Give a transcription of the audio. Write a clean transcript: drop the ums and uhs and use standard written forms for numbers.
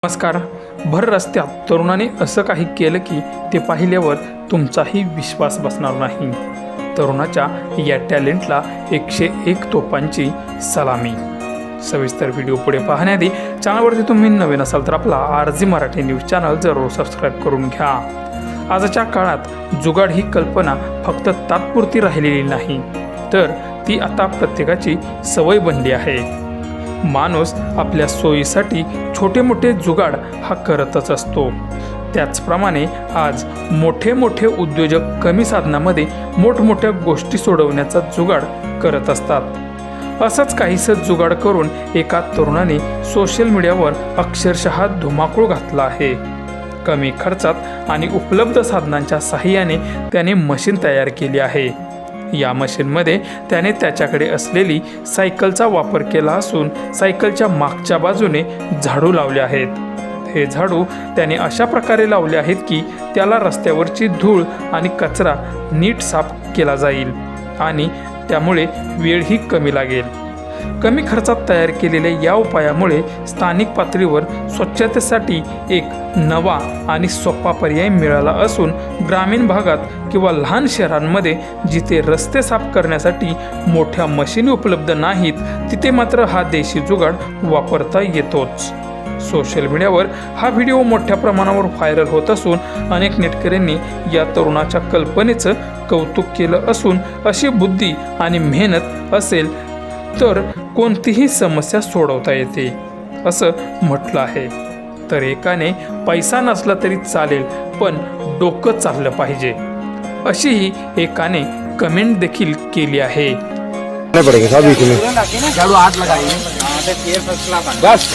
नमस्कार. भर रस्त्यात तरुणाने असं काही केलं की ते पाहिल्यावर तुमचाही विश्वास बसणार नाही. तरुणाच्या या टॅलेंटला 101 तोफांची सलामी. सविस्तर व्हिडिओ पुढे पाहण्याआधी चॅनलवरती तुम्ही नवीन असाल तर आपला RG मराठी न्यूज चॅनल जरूर सबस्क्राईब करून घ्या. आजच्या काळात जुगाड ही कल्पना फक्त तात्पुरती राहिलेली नाही, तर ती आता प्रत्येकाची सवय बनली आहे. माणूस आपल्या सोयीसाठी छोटे मोठे जुगाड हा करतच असतो. त्याचप्रमाणे आज मोठे मोठे उद्योजक कमी साधनामध्ये मोठमोठ्या गोष्टी सोडवण्याचा जुगाड करत असतात. असंच काहीसं जुगाड करून एका तरुणाने सोशल मीडियावर अक्षरशः धुमाकूळ घातला आहे. कमी खर्चात आणि उपलब्ध साधनांच्या साहाय्याने त्याने मशीन तयार केली आहे. या मशीनमध्ये त्याने त्याच्याकडे असलेली सायकलचा वापर केला असून सायकलच्या मागच्या बाजूने झाडू लावले आहेत. हे झाडू त्याने अशा प्रकारे लावले आहेत की त्याला रस्त्यावरची धूळ आणि कचरा नीट साफ केला जाईल आणि त्यामुळे वेळही कमी लागेल. कमी खर्चात तयार केलेल्या या उपायामुळे स्थानिक पातळीवर स्वच्छतेसाठी एक नवा आणि सोपा पर्याय मिळाला असून ग्रामीण भागात किंवा लहान शहरांमध्ये जिथे रस्ते साफ करण्यासाठी मोठ्या मशीनी उपलब्ध नाहीत तिथे मात्र हा देशी जुगाड वापरता येतोच. सोशल मीडियावर हा व्हिडिओ मोठ्या प्रमाणावर व्हायरल होत असून अनेक नेटकऱ्यांनी या तरुणाच्या कल्पनेचं कौतुक केलं असून अशी बुद्धी आणि मेहनत असेल तर कोणतीही समस्या सोडवता येते असं म्हटलं आहे. तर एकाने पैसा नसला तरी चालेल पण डोकं चाललं पाहिजे अशीही एकाने कमेंट देखील केली आहे. झाड़ू हाथ लगाइए बस